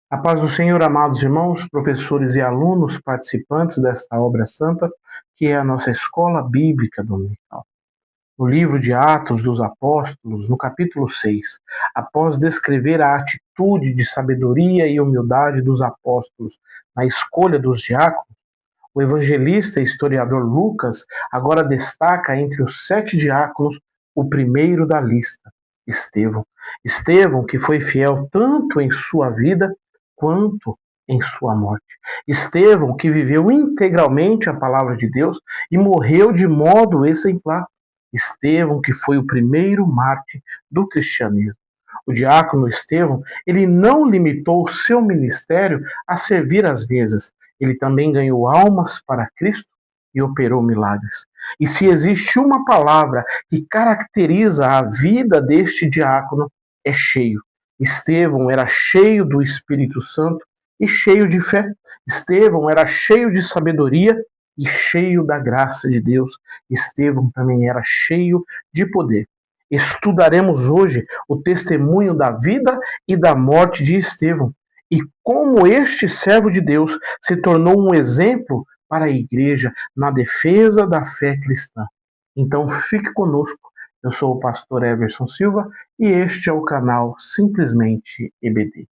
A paz do Senhor, amados irmãos, professores e alunos participantes desta obra santa, que é a nossa escola bíblica dominical. No livro de Atos dos Apóstolos, no capítulo 6, após descrever a atitude de sabedoria e humildade dos apóstolos na escolha dos diáconos, o evangelista e historiador Lucas agora destaca entre os 7 diáconos o primeiro da lista, Estevão. Estevão, que foi fiel tanto em sua vida quanto em sua morte. Estevão, que viveu integralmente a palavra de Deus e morreu de modo exemplar. Estevão, que foi o primeiro mártir do cristianismo. O diácono Estevão, ele não limitou o seu ministério a servir às mesas. Ele também ganhou almas para Cristo e operou milagres. E se existe uma palavra que caracteriza a vida deste diácono, é cheio. Estevão era cheio do Espírito Santo e cheio de fé. Estevão era cheio de sabedoria e cheio da graça de Deus. Estevão também era cheio de poder. Estudaremos hoje o testemunho da vida e da morte de Estevão e como este servo de Deus se tornou um exemplo para a igreja na defesa da fé cristã. Então fique conosco. Eu sou o pastor Everson Silva e este é o canal Simplesmente EBD.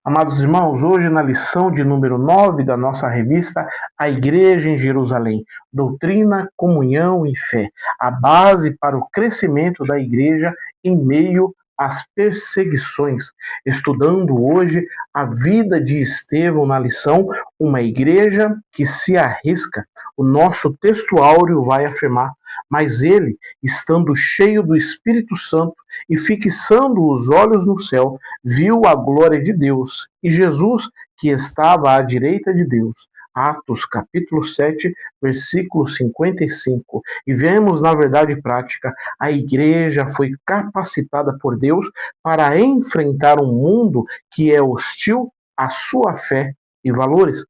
Amados irmãos, hoje na lição de número 9 da nossa revista A Igreja em Jerusalém, Doutrina, Comunhão e Fé, a base para o crescimento da igreja em meio às perseguições. Estudando hoje a vida de Estevão na lição Uma Igreja que se arrisca. O nosso texto áureo vai afirmar, mas ele, estando cheio do Espírito Santo e fixando os olhos no céu, viu a glória de Deus e Jesus que estava à direita de Deus. Atos capítulo 7, versículo 55. E vemos na verdade prática, a igreja foi capacitada por Deus para enfrentar um mundo que é hostil à sua fé e valores.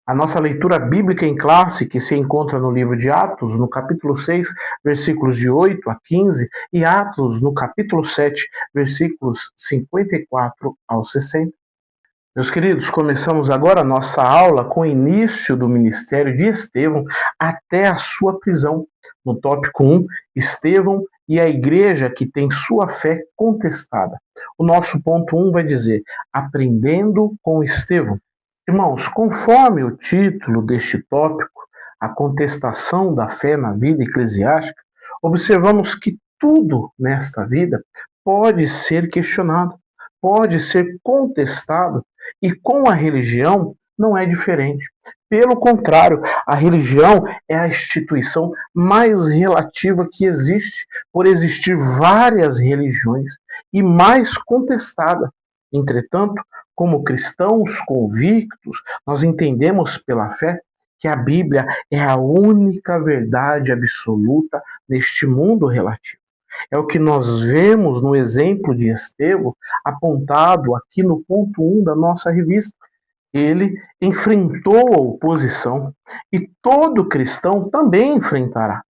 A nossa leitura bíblica em classe, que se encontra no livro de Atos, no capítulo 6, versículos de 8 a 15, e Atos, no capítulo 7, versículos 54 ao 60. Meus queridos, começamos agora a nossa aula com o início do ministério de Estevão até a sua prisão. No tópico 1, Estevão e a igreja que tem sua fé contestada. O nosso ponto 1 vai dizer, aprendendo com Estevão. Irmãos, conforme o título deste tópico, a contestação da fé na vida eclesiástica, observamos que tudo nesta vida pode ser questionado, pode ser contestado, e com a religião não é diferente. Pelo contrário, a religião é a instituição mais relativa que existe, por existir várias religiões, e mais contestada. Entretanto, como cristãos convictos, nós entendemos pela fé que a Bíblia é a única verdade absoluta neste mundo relativo. É o que nós vemos no exemplo de Estevão, apontado aqui no ponto 1 da nossa revista. Ele enfrentou a oposição e todo cristão também enfrentará.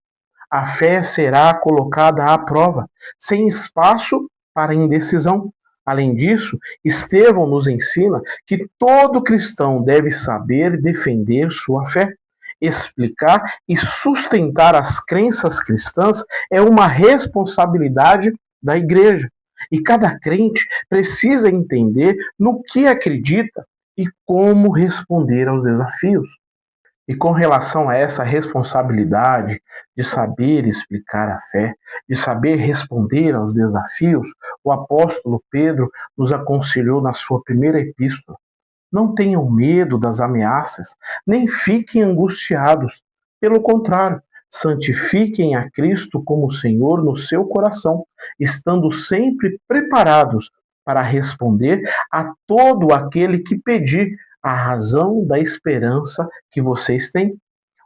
A fé será colocada à prova, sem espaço para indecisão. Além disso, Estevão nos ensina que todo cristão deve saber defender sua fé. Explicar e sustentar as crenças cristãs é uma responsabilidade da igreja. E cada crente precisa entender no que acredita e como responder aos desafios. E com relação a essa responsabilidade de saber explicar a fé, de saber responder aos desafios, o apóstolo Pedro nos aconselhou na sua primeira epístola. Não tenham medo das ameaças, nem fiquem angustiados. Pelo contrário, santifiquem a Cristo como Senhor no seu coração, estando sempre preparados para responder a todo aquele que pedir a razão da esperança que vocês têm.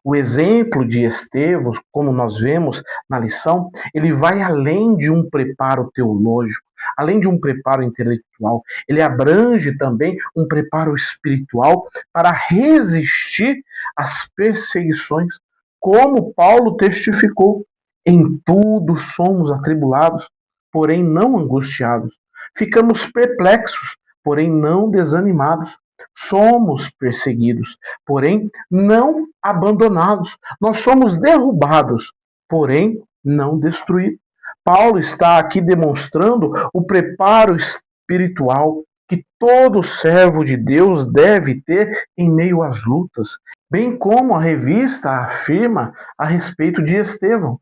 O exemplo de Estevão, como nós vemos na lição, ele vai além de um preparo teológico, além de um preparo intelectual. Ele abrange também um preparo espiritual para resistir às perseguições, como Paulo testificou. Em tudo somos atribulados, porém não angustiados. Ficamos perplexos, porém não desanimados. Somos perseguidos, porém não abandonados. Nós somos derrubados, porém não destruídos. Paulo está aqui demonstrando o preparo espiritual que todo servo de Deus deve ter em meio às lutas, bem como a revista afirma a respeito de Estevão.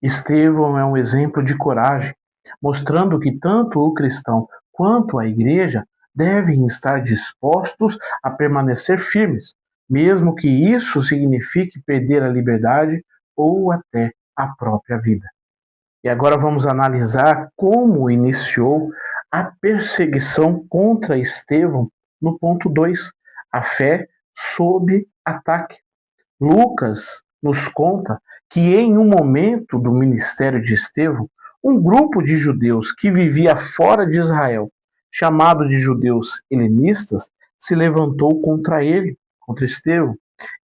Estevão é um exemplo de coragem, mostrando que tanto o cristão quanto a igreja devem estar dispostos a permanecer firmes, mesmo que isso signifique perder a liberdade ou até a própria vida. E agora vamos analisar como iniciou a perseguição contra Estevão no ponto 2, a fé sob ataque. Lucas nos conta que em um momento do ministério de Estevão, um grupo de judeus que vivia fora de Israel, chamado de judeus helenistas, se levantou contra ele, contra Estevão.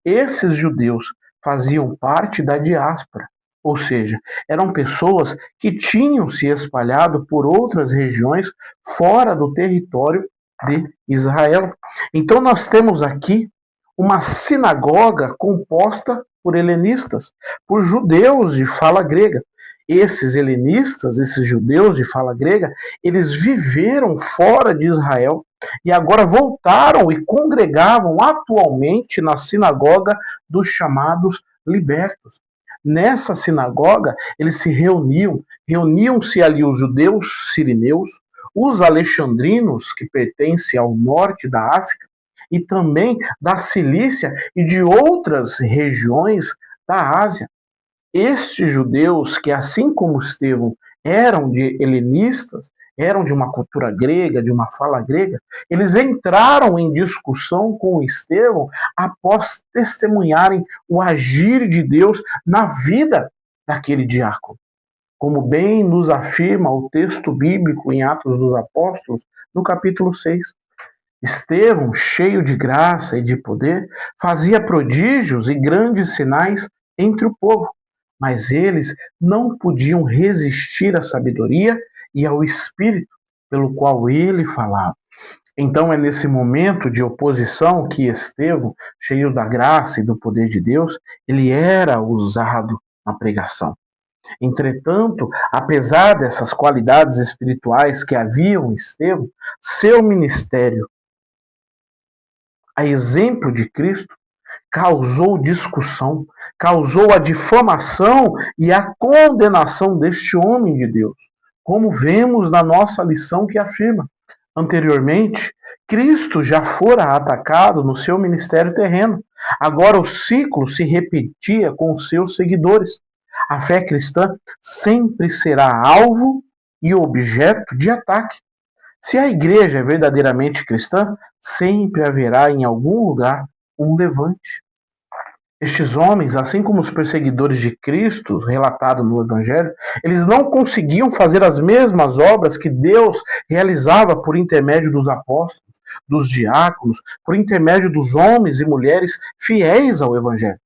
Esses judeus faziam parte da diáspora, ou seja, eram pessoas que tinham se espalhado por outras regiões fora do território de Israel. Então nós temos aqui uma sinagoga composta por helenistas, por judeus de fala grega. Esses helenistas, esses judeus de fala grega, eles viveram fora de Israel e agora voltaram e congregavam atualmente na sinagoga dos chamados libertos. Nessa sinagoga, eles se reuniam-se ali os judeus sirineus, os alexandrinos, que pertencem ao norte da África, e também da Cilícia e de outras regiões da Ásia. Estes judeus, que assim como Estevão eram de helenistas, eram de uma cultura grega, de uma fala grega, eles entraram em discussão com Estevão após testemunharem o agir de Deus na vida daquele diácono. Como bem nos afirma o texto bíblico em Atos dos Apóstolos, no capítulo 6. Estevão, cheio de graça e de poder, fazia prodígios e grandes sinais entre o povo, mas eles não podiam resistir à sabedoria e ao espírito pelo qual ele falava. Então é nesse momento de oposição que Estevão, cheio da graça e do poder de Deus, ele era usado na pregação. Entretanto, apesar dessas qualidades espirituais que haviam em Estevão, seu ministério, a exemplo de Cristo, causou discussão, causou a difamação e a condenação deste homem de Deus, como vemos na nossa lição que afirma. Anteriormente, Cristo já fora atacado no seu ministério terreno. Agora o ciclo se repetia com os seus seguidores. A fé cristã sempre será alvo e objeto de ataque. Se a igreja é verdadeiramente cristã, sempre haverá em algum lugar um levante. Estes homens, assim como os perseguidores de Cristo, relatado no Evangelho, eles não conseguiam fazer as mesmas obras que Deus realizava por intermédio dos apóstolos, dos diáconos, por intermédio dos homens e mulheres fiéis ao Evangelho.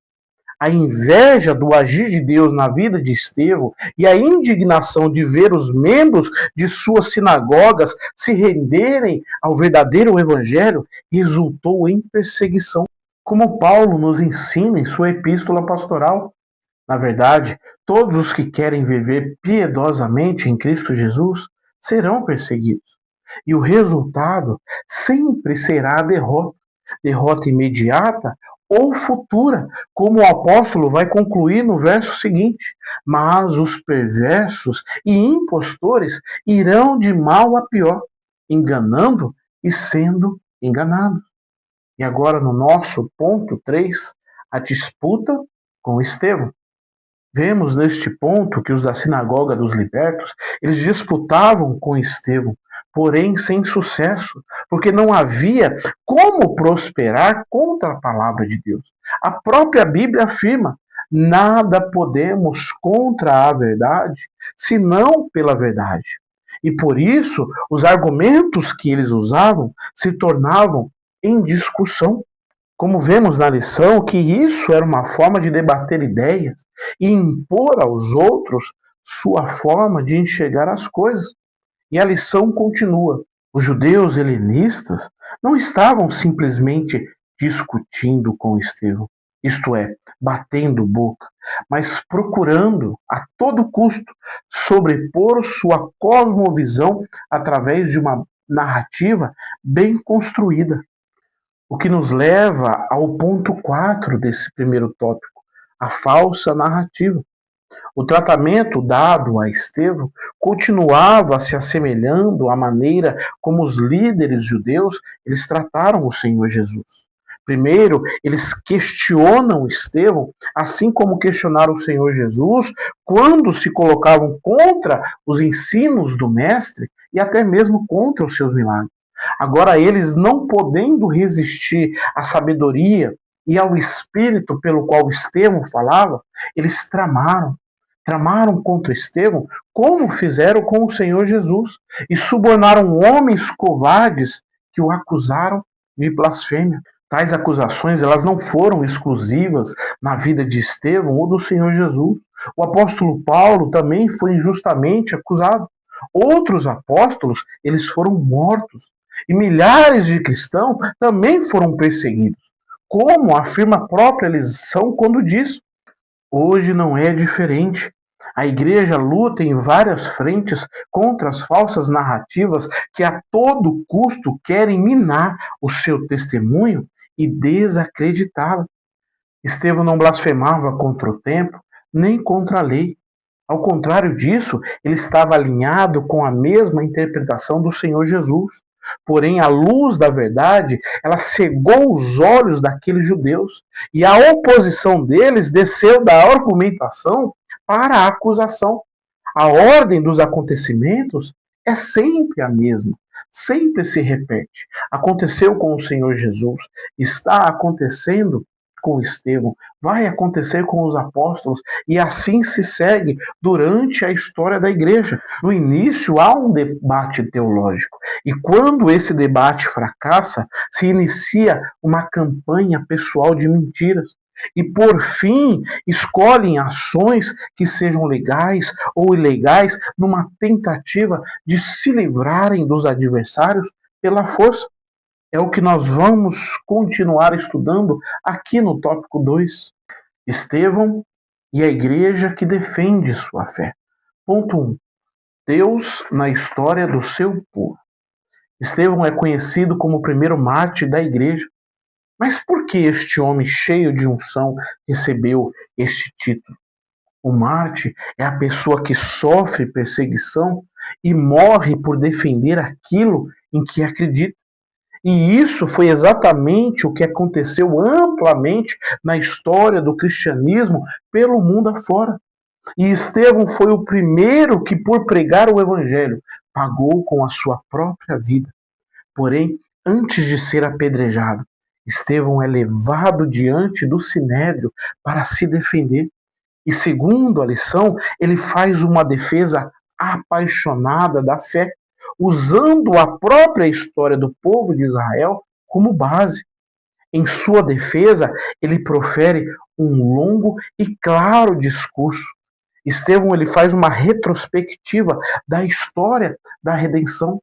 A inveja do agir de Deus na vida de Estevão e a indignação de ver os membros de suas sinagogas se renderem ao verdadeiro evangelho resultou em perseguição, como Paulo nos ensina em sua epístola pastoral. Na verdade, todos os que querem viver piedosamente em Cristo Jesus serão perseguidos. E o resultado sempre será a derrota imediata ou futura, como o apóstolo vai concluir no verso seguinte: mas os perversos e impostores irão de mal a pior, enganando e sendo enganados. E agora no nosso ponto 3, a disputa com Estevão. Vemos neste ponto que os da sinagoga dos libertos, eles disputavam com Estevão, porém sem sucesso, porque não havia como prosperar contra a palavra de Deus. A própria Bíblia afirma: nada podemos contra a verdade, senão pela verdade. E por isso, os argumentos que eles usavam se tornavam em discussão. Como vemos na lição, que isso era uma forma de debater ideias e impor aos outros sua forma de enxergar as coisas. E a lição continua. Os judeus helenistas não estavam simplesmente discutindo com Estevão, isto é, batendo boca, mas procurando a todo custo sobrepor sua cosmovisão através de uma narrativa bem construída. O que nos leva ao ponto 4 desse primeiro tópico, a falsa narrativa. O tratamento dado a Estevão continuava se assemelhando à maneira como os líderes judeus eles trataram o Senhor Jesus. Primeiro, eles questionam Estevão, assim como questionaram o Senhor Jesus, quando se colocavam contra os ensinos do Mestre e até mesmo contra os seus milagres. Agora, eles não podendo resistir à sabedoria e ao espírito pelo qual Estevão falava, eles tramaram contra Estevão, como fizeram com o Senhor Jesus, e subornaram homens covardes que o acusaram de blasfêmia. Tais acusações, elas não foram exclusivas na vida de Estevão ou do Senhor Jesus. O apóstolo Paulo também foi injustamente acusado. Outros apóstolos, eles foram mortos. E milhares de cristãos também foram perseguidos. Como afirma a própria lição quando diz: hoje não é diferente. A igreja luta em várias frentes contra as falsas narrativas que a todo custo querem minar o seu testemunho e desacreditá-la. Estevão não blasfemava contra o templo, nem contra a lei. Ao contrário disso, ele estava alinhado com a mesma interpretação do Senhor Jesus. Porém, a luz da verdade, ela cegou os olhos daqueles judeus, e a oposição deles desceu da argumentação para a acusação. A ordem dos acontecimentos é sempre a mesma, sempre se repete. Aconteceu com o Senhor Jesus, está acontecendo com Estevão, vai acontecer com os apóstolos, e assim se segue durante a história da igreja. No início há um debate teológico, e quando esse debate fracassa, se inicia uma campanha pessoal de mentiras. E por fim, escolhem ações que sejam legais ou ilegais numa tentativa de se livrarem dos adversários pela força. É o que nós vamos continuar estudando aqui no tópico 2. Estevão e a igreja que defende sua fé. Ponto 1. Deus na história do seu povo. Estevão é conhecido como o primeiro mártir da igreja. Mas por que este homem cheio de unção recebeu este título? O mártir é a pessoa que sofre perseguição e morre por defender aquilo em que acredita. E isso foi exatamente o que aconteceu amplamente na história do cristianismo pelo mundo afora. E Estevão foi o primeiro que, por pregar o evangelho, pagou com a sua própria vida. Porém, antes de ser apedrejado, Estevão é levado diante do sinédrio para se defender. E segundo a lição, ele faz uma defesa apaixonada da fé, usando a própria história do povo de Israel como base. Em sua defesa, ele profere um longo e claro discurso. Estevão ele faz uma retrospectiva da história da redenção.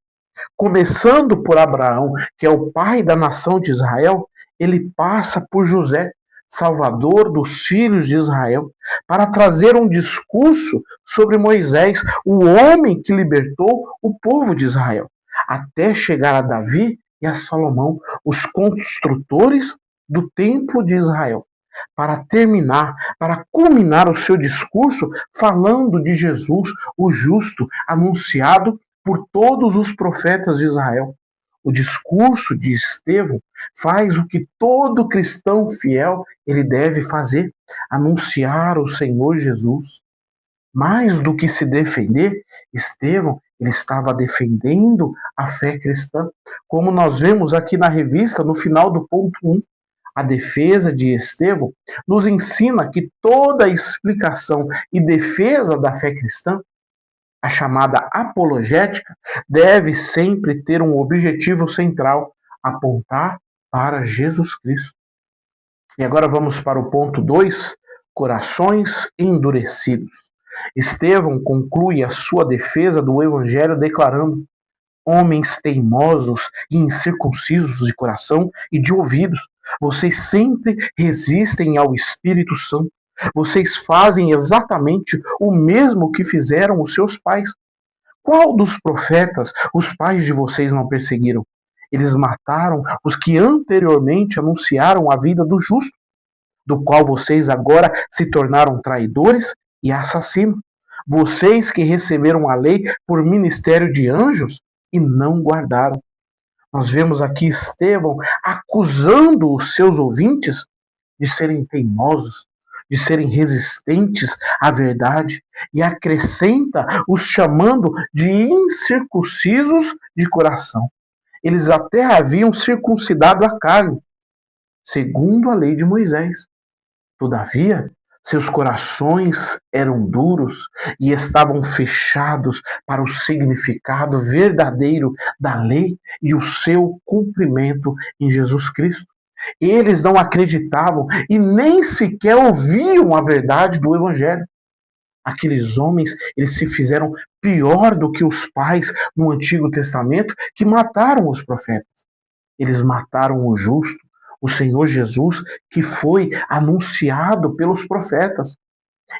Começando por Abraão, que é o pai da nação de Israel, ele passa por José, salvador dos filhos de Israel, para trazer um discurso sobre Moisés, o homem que libertou o povo de Israel, até chegar a Davi e a Salomão, os construtores do templo de Israel, para terminar, para culminar o seu discurso falando de Jesus, o justo, anunciado por todos os profetas de Israel. O discurso de Estevão faz o que todo cristão fiel ele deve fazer: anunciar o Senhor Jesus. Mais do que se defender, Estevão ele estava defendendo a fé cristã, como nós vemos aqui na revista no final do ponto 1. A defesa de Estevão nos ensina que toda explicação e defesa da fé cristã, a chamada apologética, deve sempre ter um objetivo central: apontar para Jesus Cristo. E agora vamos para o ponto 2, corações endurecidos. Estevão conclui a sua defesa do evangelho declarando: homens teimosos e incircuncisos de coração e de ouvidos, vocês sempre resistem ao Espírito Santo. Vocês fazem exatamente o mesmo que fizeram os seus pais. Qual dos profetas os pais de vocês não perseguiram? Eles mataram os que anteriormente anunciaram a vida do justo, do qual vocês agora se tornaram traidores e assassinos. Vocês que receberam a lei por ministério de anjos e não guardaram. Nós vemos aqui Estevão acusando os seus ouvintes de serem teimosos, de serem resistentes à verdade, e acrescenta os chamando de incircuncisos de coração. Eles até haviam circuncidado a carne, segundo a lei de Moisés. Todavia, seus corações eram duros e estavam fechados para o significado verdadeiro da lei e o seu cumprimento em Jesus Cristo. Eles não acreditavam e nem sequer ouviam a verdade do Evangelho. Aqueles homens, eles se fizeram pior do que os pais no Antigo Testamento que mataram os profetas. Eles mataram o justo, o Senhor Jesus, que foi anunciado pelos profetas.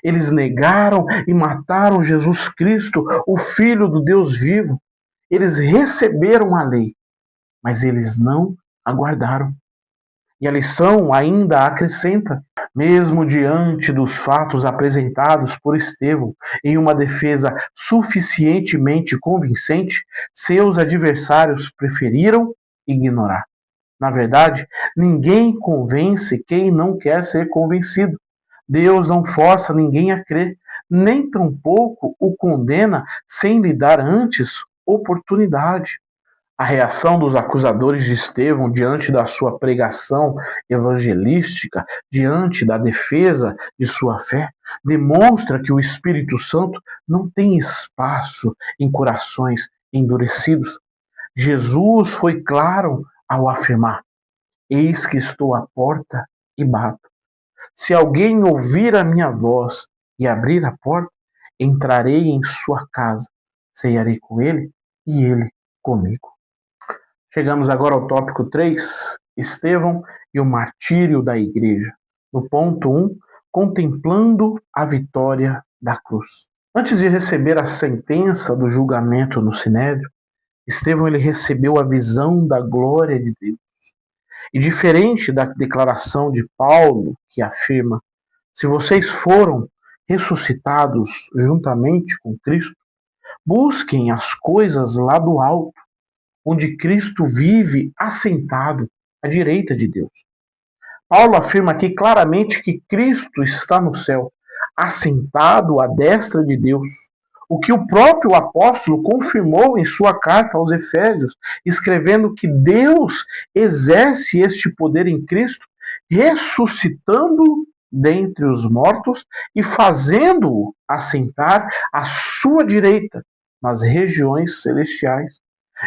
Eles negaram e mataram Jesus Cristo, o Filho do Deus vivo. Eles receberam a lei, mas eles não a guardaram. E a lição ainda acrescenta: mesmo diante dos fatos apresentados por Estevão em uma defesa suficientemente convincente, seus adversários preferiram ignorar. Na verdade, ninguém convence quem não quer ser convencido. Deus não força ninguém a crer, nem tampouco o condena sem lhe dar antes oportunidade. A reação dos acusadores de Estevão diante da sua pregação evangelística, diante da defesa de sua fé, demonstra que o Espírito Santo não tem espaço em corações endurecidos. Jesus foi claro ao afirmar: eis que estou à porta e bato. Se alguém ouvir a minha voz e abrir a porta, entrarei em sua casa, cearei com ele e ele comigo. Chegamos agora ao tópico 3, Estevão e o martírio da igreja. No ponto 1, contemplando a vitória da cruz. Antes de receber a sentença do julgamento no Sinédrio, Estevão ele recebeu a visão da glória de Deus. E diferente da declaração de Paulo, que afirma: se vocês foram ressuscitados juntamente com Cristo, busquem as coisas lá do alto, onde Cristo vive assentado à direita de Deus. Paulo afirma aqui claramente que Cristo está no céu, assentado à destra de Deus, o que o próprio apóstolo confirmou em sua carta aos Efésios, escrevendo que Deus exerce este poder em Cristo, ressuscitando dentre os mortos e fazendo-o assentar à sua direita nas regiões celestiais.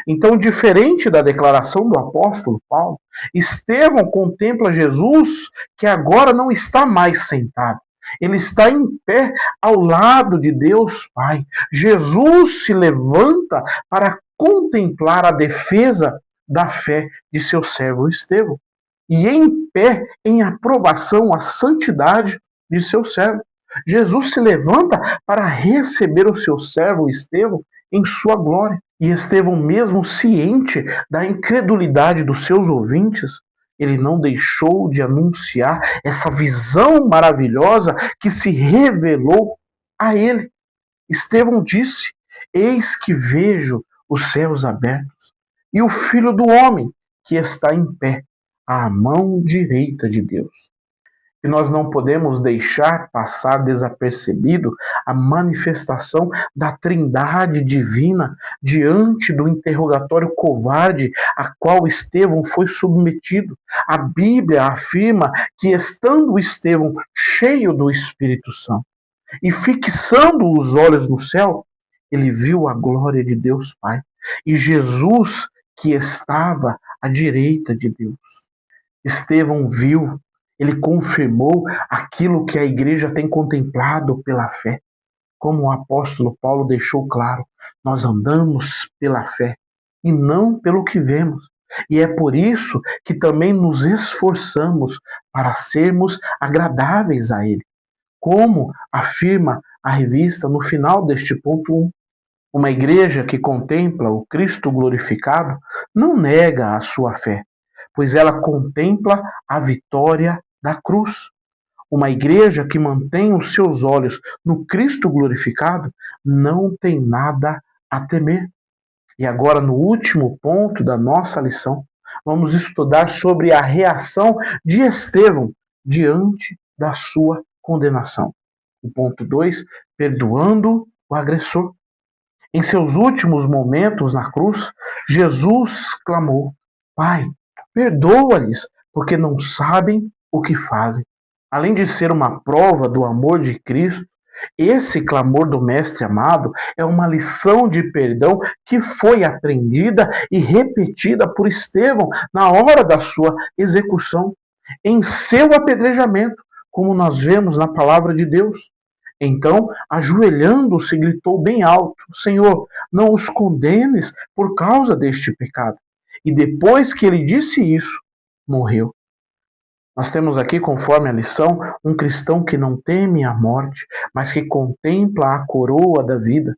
Então, diferente da declaração do apóstolo Paulo, Estevão contempla Jesus que agora não está mais sentado. Ele está em pé ao lado de Deus Pai. Jesus se levanta para contemplar a defesa da fé de seu servo Estevão. E em pé, em aprovação à santidade de seu servo. Jesus se levanta para receber o seu servo Estevão em sua glória. E Estevão, mesmo ciente da incredulidade dos seus ouvintes, ele não deixou de anunciar essa visão maravilhosa que se revelou a ele. Estevão disse: eis que vejo os céus abertos e o Filho do Homem que está em pé à mão direita de Deus. E nós não podemos deixar passar desapercebido a manifestação da Trindade divina diante do interrogatório covarde a qual Estevão foi submetido. A Bíblia afirma que, estando Estevão cheio do Espírito Santo e fixando os olhos no céu, ele viu a glória de Deus Pai e Jesus que estava à direita de Deus. Estevão viu, ele confirmou aquilo que a igreja tem contemplado pela fé. como o apóstolo Paulo deixou claro, nós andamos pela fé e não pelo que vemos. E é por isso que também nos esforçamos para sermos agradáveis a Ele. Como afirma a revista no final deste ponto 1, uma igreja que contempla o Cristo glorificado não nega a sua fé, pois ela contempla a vitória da cruz. Uma igreja que mantém os seus olhos no Cristo glorificado não tem nada a temer. E agora, no último ponto da nossa lição, vamos estudar sobre a reação de Estevão diante da sua condenação. O ponto 2, perdoando o agressor. Em seus últimos momentos na cruz, Jesus clamou: Pai, perdoa-lhes, porque não sabem o que fazem. Além de ser uma prova do amor de Cristo, esse clamor do Mestre amado é uma lição de perdão que foi aprendida e repetida por Estevão na hora da sua execução, em seu apedrejamento, como nós vemos na palavra de Deus. Então, ajoelhando-se, gritou bem alto: Senhor, não os condenes por causa deste pecado. E depois que ele disse isso, morreu. Nós temos aqui, conforme a lição, um cristão que não teme a morte, mas que contempla a coroa da vida.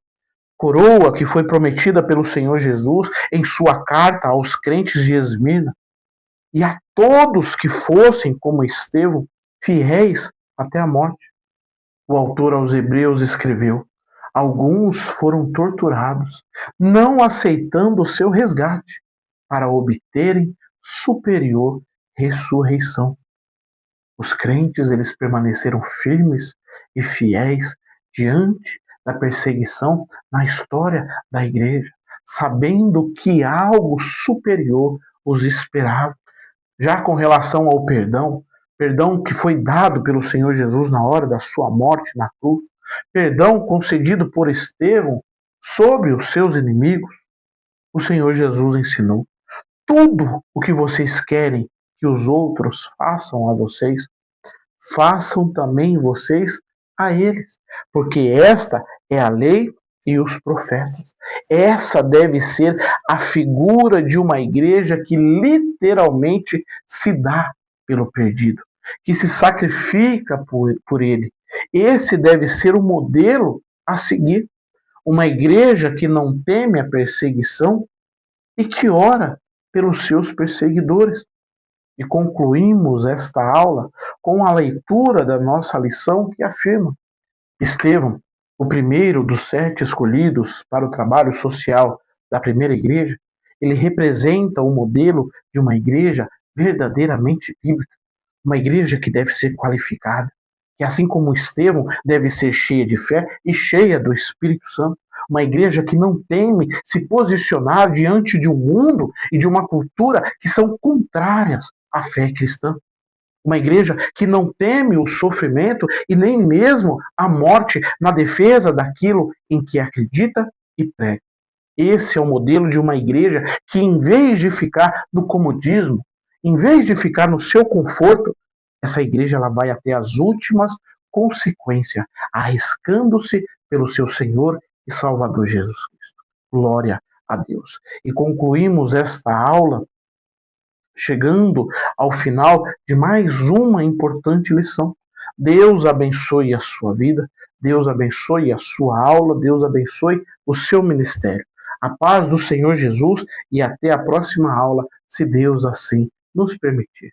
Coroa que foi prometida pelo Senhor Jesus em sua carta aos crentes de Esmirna. E a todos que fossem, como Estevão, fiéis até a morte. O autor aos Hebreus escreveu: alguns foram torturados, não aceitando o seu resgate, para obterem superior ressurreição. Os crentes, eles permaneceram firmes e fiéis diante da perseguição na história da igreja, sabendo que algo superior os esperava. Já com relação ao perdão que foi dado pelo Senhor Jesus na hora da sua morte na cruz, perdão concedido por Estevão sobre os seus inimigos, o Senhor Jesus ensinou: tudo o que vocês querem que os outros façam a vocês, façam também vocês a eles, porque esta é a lei e os profetas. Essa deve ser a figura de uma igreja que literalmente se dá pelo perdido, que se sacrifica por ele. Esse deve ser o modelo a seguir. Uma igreja que não teme a perseguição e que ora pelos seus perseguidores. E concluímos esta aula com a leitura da nossa lição que afirma: Estevão, o primeiro dos 7 escolhidos para o trabalho social da primeira igreja, ele representa o modelo de uma igreja verdadeiramente bíblica, uma igreja que deve ser qualificada, que assim como Estevão deve ser cheia de fé e cheia do Espírito Santo, uma igreja que não teme se posicionar diante de um mundo e de uma cultura que são contrárias à fé cristã. Uma igreja que não teme o sofrimento e nem mesmo a morte na defesa daquilo em que acredita e prega. Esse é o modelo de uma igreja que, em vez de ficar no comodismo, em vez de ficar no seu conforto, essa igreja ela vai até as últimas consequências, arriscando-se pelo seu Senhor e Salvador Jesus Cristo. Glória a Deus. E concluímos esta aula chegando ao final de mais uma importante lição. Deus abençoe a sua vida, Deus abençoe a sua aula, Deus abençoe o seu ministério. A paz do Senhor Jesus e até a próxima aula, se Deus assim nos permitir.